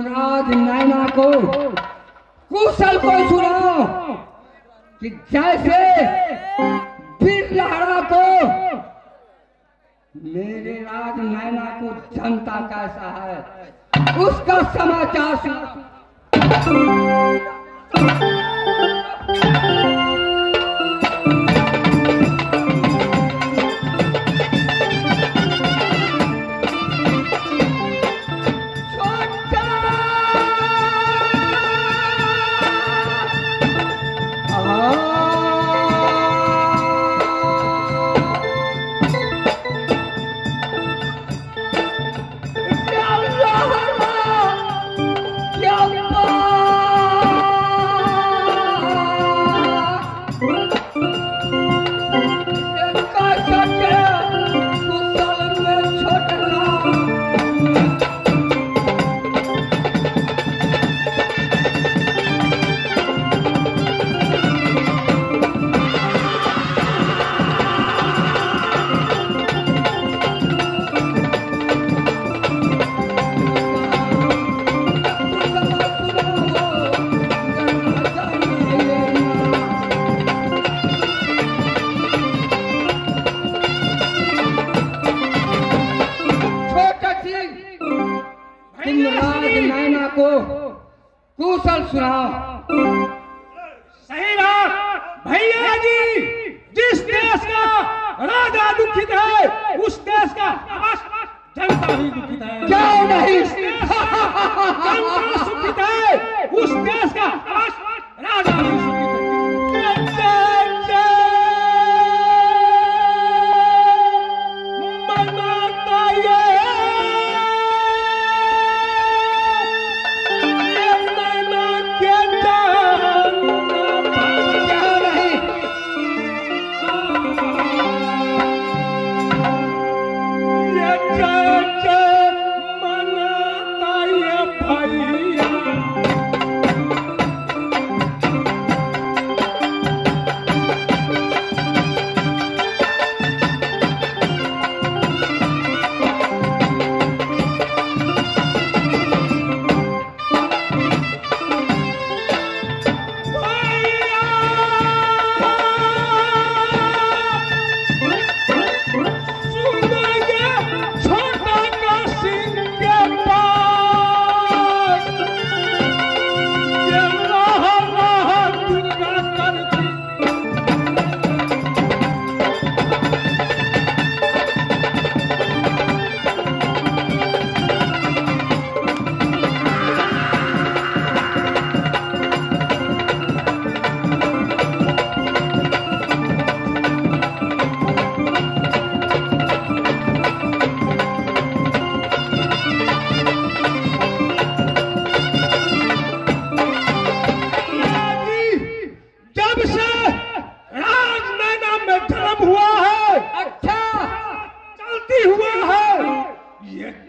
राज नैना को कुशल को सुनाओ कि जैसे बिरलहरा को मेरे राज नैना को जनता कैसा है उसका समाचार सुनाओ। कुशल सुनाओ। सही बात भैया जी, जिस देश का राजा दुखित है उस देश का जनता ही दुखित है। क्यों नहीं? जनता सुखित है उस देश का राजा ही सुखित है। छोटा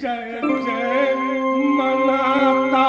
जय जय मनाता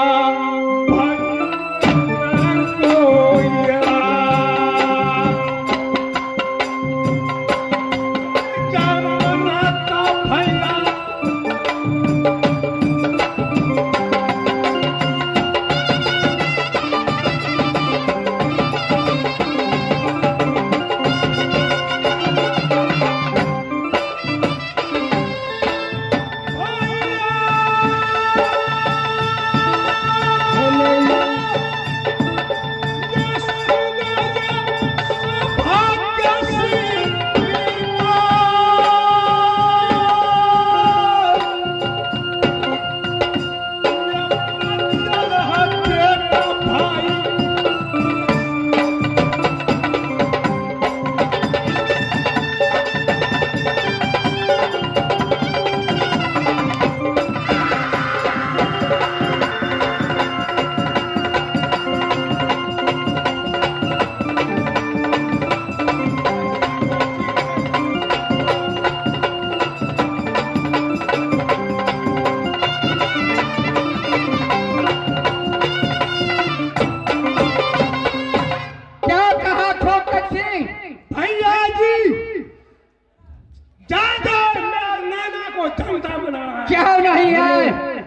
क्यों नहीं है?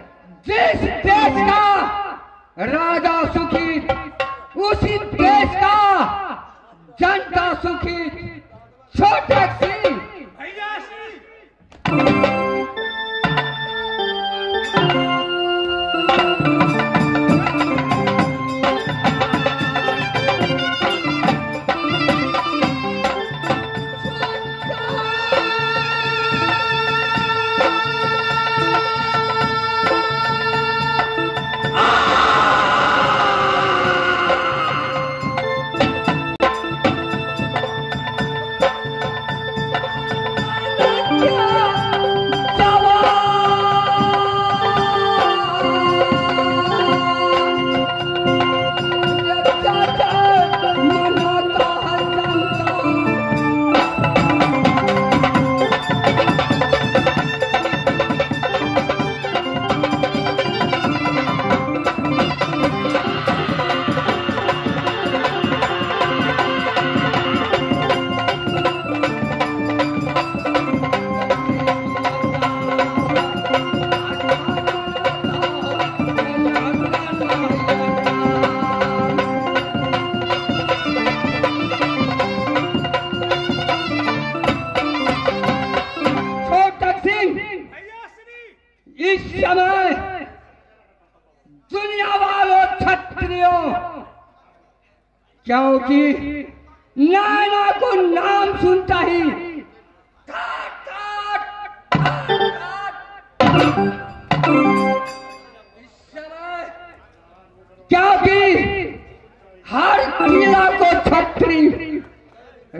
जिस देश का राजा सुखी उसी देश का जनता सुखी। छोटे सिंह भैया इस समय दुनिया वालों क्षत्रियों, क्योंकि नायना को नाम सुनता ही काट काट काट इस समय, क्योंकि हर किला को छत्री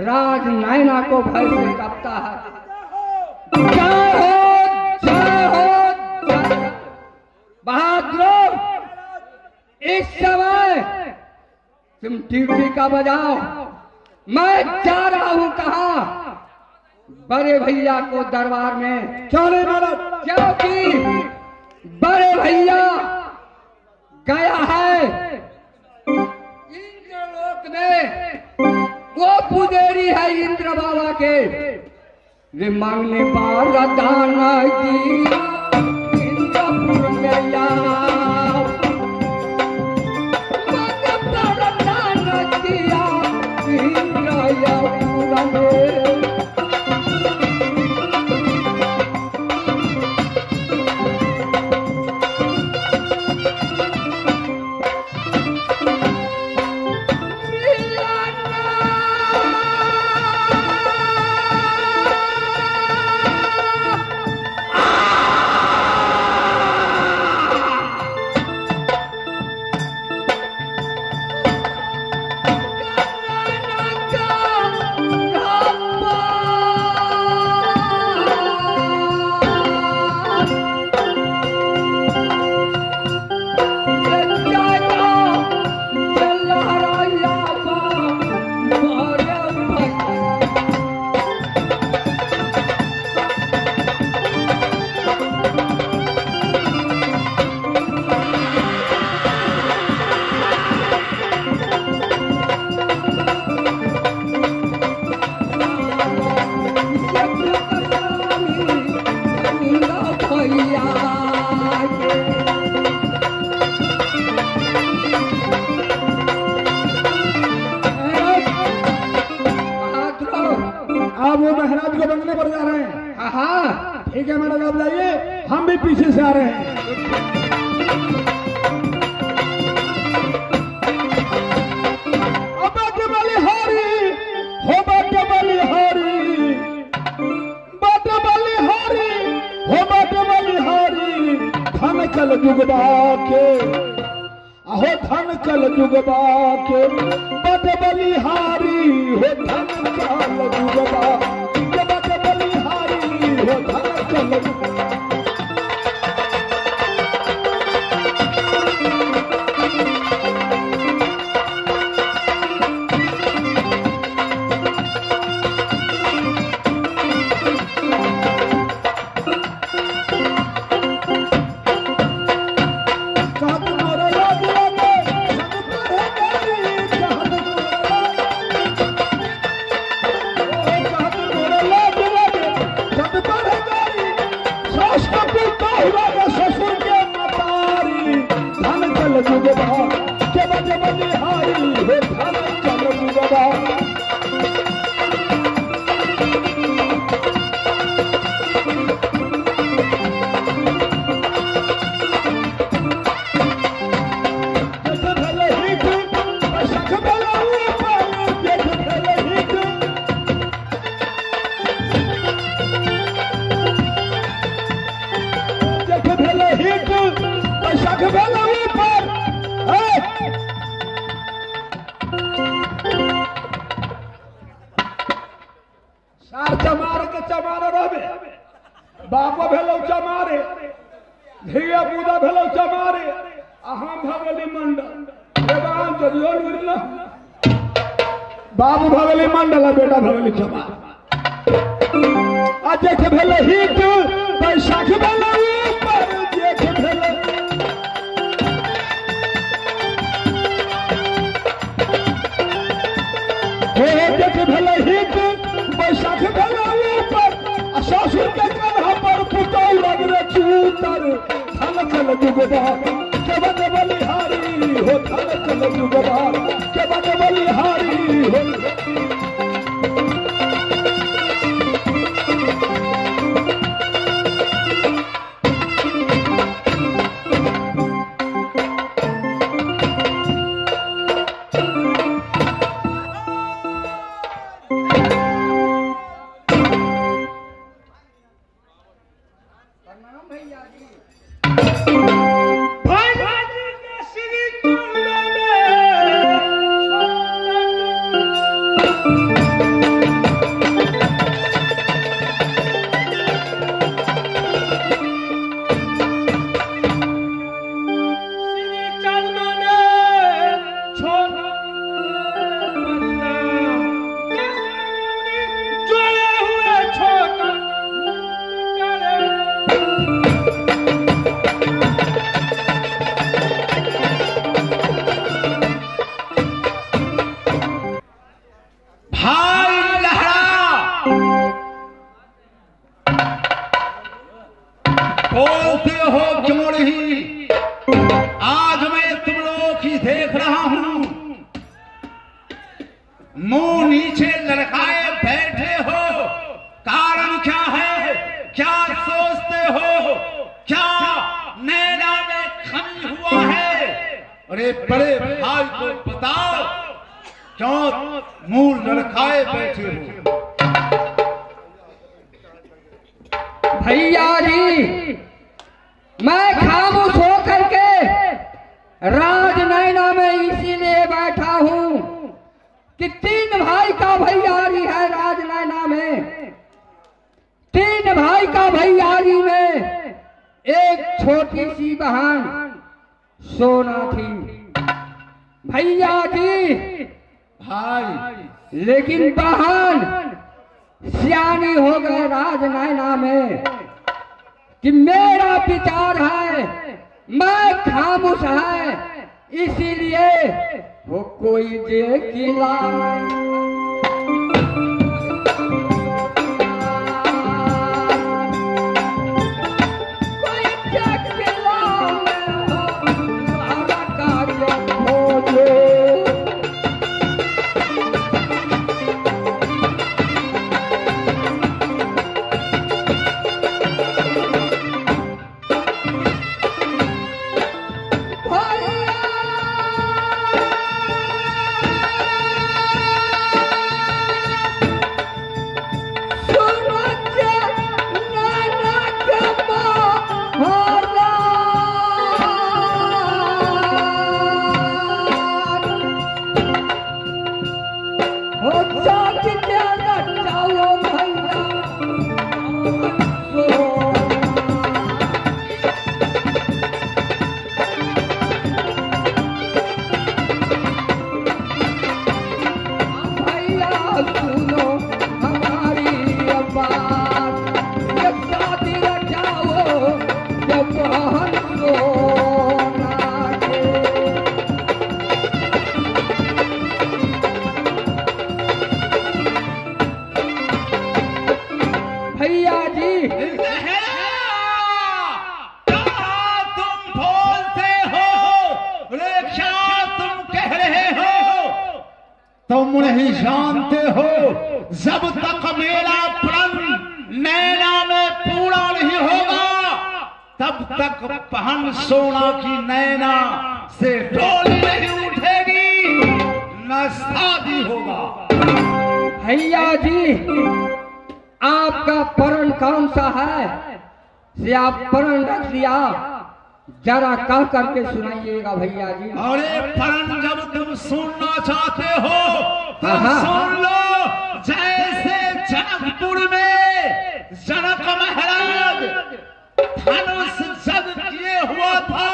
राज नायना को भय से कांपता है। जय हो, जय हो, बहादुर। इस समय तुम ड्यूटी का बजाओ। मैं जा रहा हूं कहाँ? बड़े भैया को दरबार में। चले महाराज। क्योंकि बड़े भैया गया है इंद्रलोक में। वो पुजारी है इंद्र बाबा के। वे मांगने पर दान दिया इंद्रपुर में या ठीक है मैडम, आप लाइए, हम भी पीछे से आ रहे हैं। बाटे बलिहारी हो, बाटे बलिहारी, बाटे बलिहारी हो, बाटे बलिहारी, धन कल जुगबा के, अहो धन कल जुगबा के, बाटे बलिहारी हो, धन कल जुगबा के, बाटे बलिहारी हो, धन कल जुगबा। बापो भेलो चमारे, धिया पूजा भेलो चमारे, अहाँ भगली मंडल, देवान जदियो नुरला, बाबू भगली मंडल, बेटा भगली चमार। आज देख भेलो हिट, बैसाख भेलो ऊपर, देख भेलो हो, देख भेलो हिट, बैसाख भेलो ऊपर, ससुर के कन्हा पर पुतौल लगरे चूतर, धन कल जुगबा के बने बलिहारी हो, धन कल जुगबा के बने बलिहारी हो। बोलते हो क्यों नहीं? आज मैं तुम लोगों की देख रहा हूं, मुंह नीचे लड़काए बैठे हो। कारण क्या है? क्या सोचते हो? क्या नैना में खमी हुआ है? अरे बड़े भाई को बताओ, क्यों मुंह लड़काए बैठे हो? भैया जी, मैं खामोश होकर के राज नैना में इसीलिए बैठा हूं कि 3 भाई का भैयारी है राज नैना में। 3 भाई का भैयारी में एक छोटी सी बहन सोना थी। भैया जी भाई, लेकिन बहन सियानी हो गए राज नैना में कि मेरा विचार है, मैं खामोश है, इसीलिए वो कोई देखिला पहन सोना के। भैया जी तुम बोलते हो, क्या तुम कह रहे हो? तुम नहीं जानते हो, जब तक मेरा प्रण नैना में पूरा नहीं होगा, तब तक पहन सोना की नैना से डोली नहीं उठेगी, न शादी होगा। भैया जी आपका प्रण कौन सा है, से आप प्रण रख दिया, जरा कह करके सुनाइएगा भैया जी। अरे प्रण जब तुम सुनना चाहते हो तो सुन लो। जैसे जनकपुर में जनक महाराज धनुष जग किए हुआ था,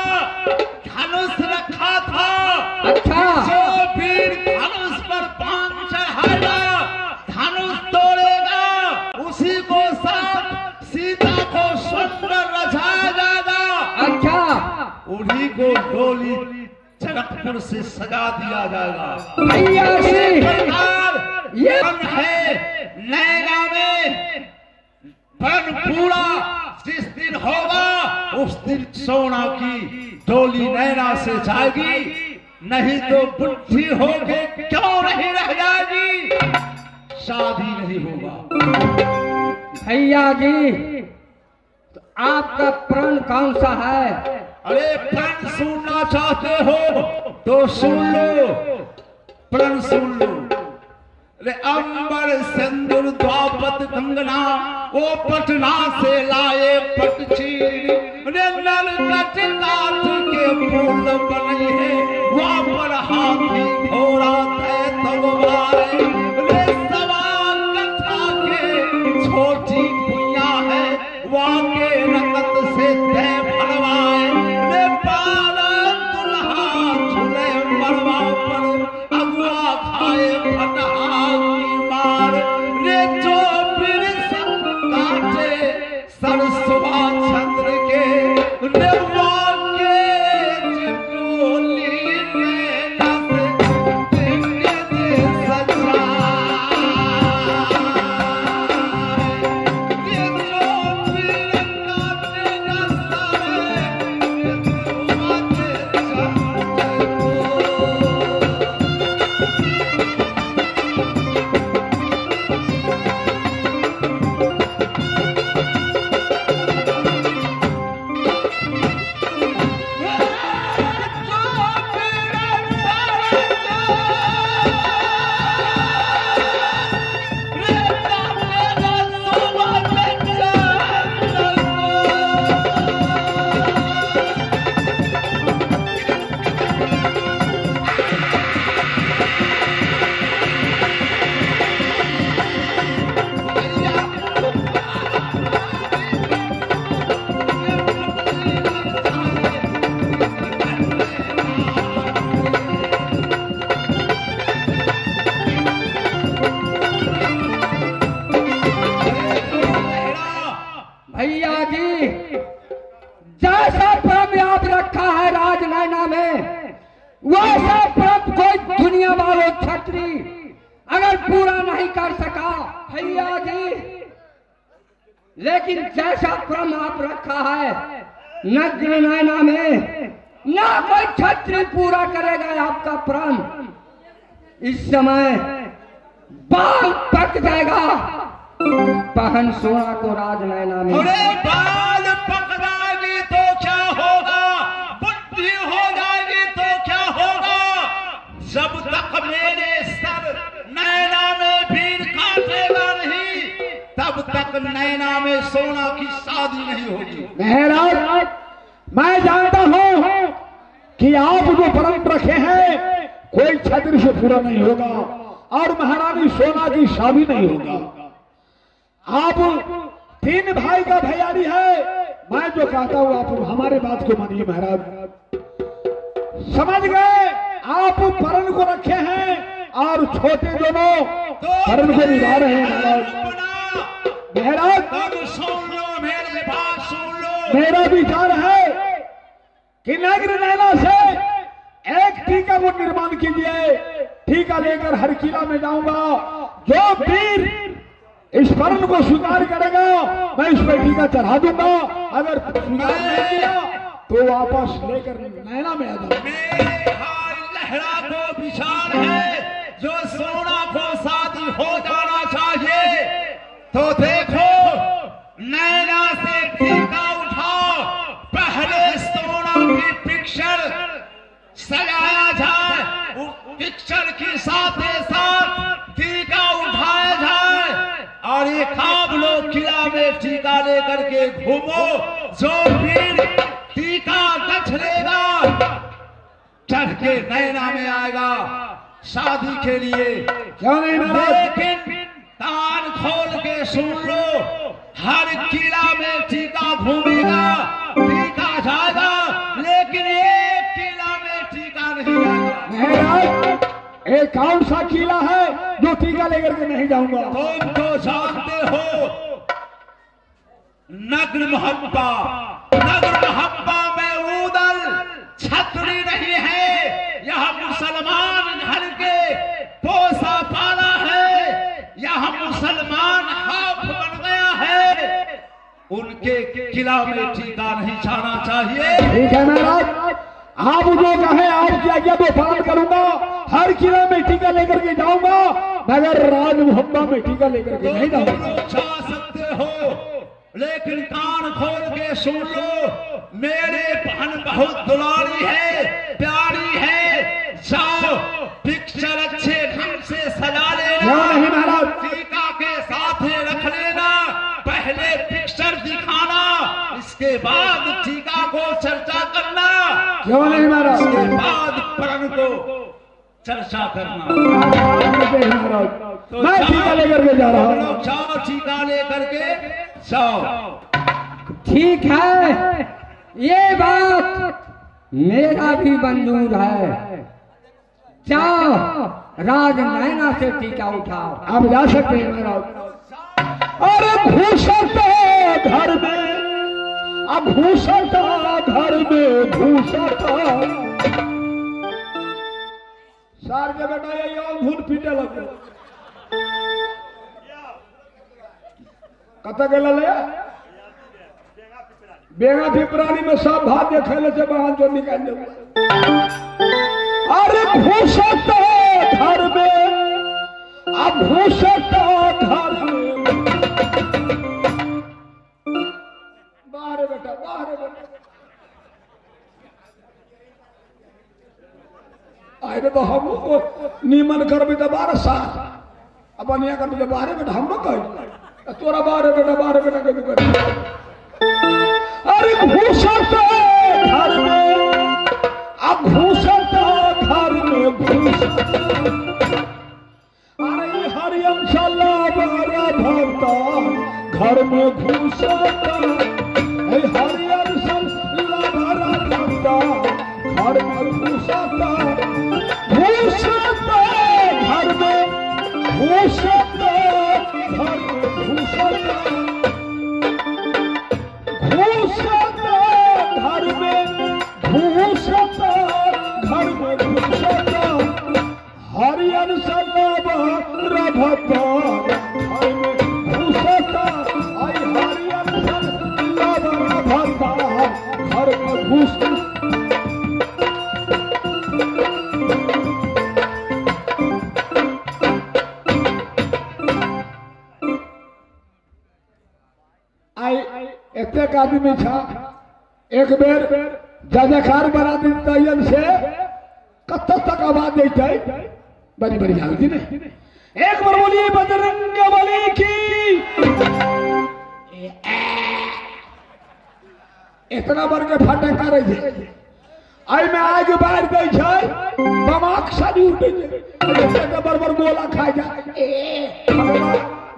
धनुष रखा था। अच्छा। जो वीर धनुष पर बाण चढ़ाएगा, धनुष तोड़ेगा, उसी को साथ सीता को सुंदर रचाया जाएगा। अच्छा। उन्हीं को डोली जनकपुर से सजा दिया जाएगा। भैया जी ये प्रण है नैना में, प्रण पूरा जिस दिन होगा उस दिन सोना की डोली नैना से जाएगी, नहीं तो बुद्धि होके क्यों नहीं रह जाएगी, शादी नहीं होगा। भैया जी तो आपका प्रण कौन सा है? अरे प्रण सुनना चाहते हो तो सुन लो, प्रण सुन लो। रे अंबर सिंदूर द्वापत कंगना, वो पटना से लाए पट चीर, रे नल कट काठ के फूल बने हैं, वहाँ पर हाथी घोड़ा तय तलवार, रे सवार कथा के छोटी कुइया है, वहाँ के रकत से तय भरवाए, रे पाला दुल्हा झूले मरवा पर, अगुआ खाए फटहा की मार, रे जो फिर सब काटे सरसुआ चंद्र के, रे वाके चिटोली नैना से दे सजा, रे जो फिर काटे न सारे, रे वाके चंद्र को। भैया जी जैसा प्रण आप रखा है राज नैना में, वैसा प्रण कोई दुनिया वालों छत्री अगर पूरा नहीं कर सका भैया जी, लेकिन जैसा प्रण आप रखा है नग्न नैना में, ना कोई छत्री पूरा करेगा आपका प्रण। इस समय बाल पक जाएगा पहन सोना को राज नैना में। अरे बाल पक जाएगी तो क्या होगा, बुद्धि हो जाएगी तो क्या होगा, जब तक मेरे सर नैना में भीड़ काटेगा नहीं, तब तक नैना में सोना की शादी नहीं होगी। महाराज मैं जानता हूँ कि आप जो प्रण रखे हैं कोई छत्र से पूरा नहीं होगा, और महारानी सोना की शादी नहीं होगा। आप तीन भाई का भैयारी है, मैं जो कहता हूँ आप हमारे बात को मानिए महाराज। समझ गए? आप प्रण को रखे हैं और छोटे दोनों प्रण को निभा रहे हैं महाराज। महाराज सुन लो मेरी बात सुन लो, मेरा विचार है कि नगर नैना से एक टीका को निर्माण कीजिए। टीका लेकर हर किला में जाऊंगा, जो वीर इस वर्ण को स्वीकार करेगा मैं इस पर टीका चढ़ा दूंगा, अगर स्वीकार नहीं किया तो वापस लेकर नैना में आ जाऊंगा। लहरा को विचार है जो सोना को शादी हो जाना चाहिए, तो देखो नैना से टीका उठाओ, पहले सोना की पिक्चर सजाया जाए, पिक्चर के साथ टीका उठाया जाए, और एक आप लोग किला में टीका लेकर के घूमो। जो वीर टीका गछ लेगा चढ़ के नैना में आएगा शादी के लिए। क्यों नहीं? लेकिन कान खोल के सुन लो, हर किला में टीका घूमेगा, टीका जाएगा, लेकिन एक किला में टीका नहीं जाएगा। एक कौन सा किला है जो टीका लेकर के नहीं जाऊंगा? तुम तो जानते हो नगर मोहब्बा, नगर मोहब्बा में उदल छतरी नहीं है, यह मुसलमान घर के पोसा पाला है, यह मुसलमान हाफ बन गया है, उनके किला में टीका नहीं जाना चाहिए। ठीक है महाराज, आप जो कहे आपकी आज्ञा तो पालन करूंगा, हर किला में टीका लेकर के जाऊंगा, मगर राज मोहब्बा में टीका लेकर के नहीं जाऊंगा। जा सकते हो, लेकिन कान खोल के सुन लो, मेरे बहन बहुत दुलारी है, प्यारी है, जाओ पिक्चर अच्छे ढंग से सजा लेना, नहीं महाराज, टीका के साथ रख लेना, पहले पिक्चर दिखाना, इसके बाद टीका को चर्चा करना। क्यों नहीं महाराज? इसके बाद प्रण को चर्चा करना। तो मैं टीका लेकर के जा रहा हूँ। जाओ टीका लेकर के जाओ। ठीक है, ये बात मेरा भी मंजूर है। जाओ राज नैना से टीका उठाओ। आप जा सकते हैं महाराज। अरे घूसता घर में, अब घूसता घर में, घूसता सार के बेटा ये धूल पीटे लगे कत गल बेगा पिपरानी में सब भात खेले से बहान जो निकाल दे। अरे घूसता घर में, अब घूसता घर में, बाहर बेटा, बाहर बेटा, आए तो हम नीमन कर भी तो 12 साल, अब अनिया कर भी 12 बेटा, हम लोग कह तोरा 12 बेटा, 12 बेटा कभी कर। अरे घूसता घर में, अब घूसता घर में, घूसता, अरे हरियम चला बारा भरता घर में घूसता, हरियम चला बारा भरता घर में घूसता, घूसता घर में, घूसता घर में, घूसता, घूसता घर में, घूसता घर में, घूसता, हरियन सलाबा रभता घर में घूसता, आई हरियन सलाबा रभता घर में घूसता। एक आदमी था, एक बेर जजकार बना दिन से कत तक आवाज देते बड़ी बड़ी जागती नहीं। एक बार बोलिए बजरंग बली की, इतना बर के फटे करे थे, आई में आगे बाहर गई है, बमाक सारी उठे बरबर गोला खा जाए।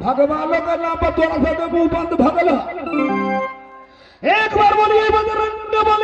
भगवानों का नाम पर थोड़ा सा मुंह बंद भगला। एक बार बोलिए बजरंग बली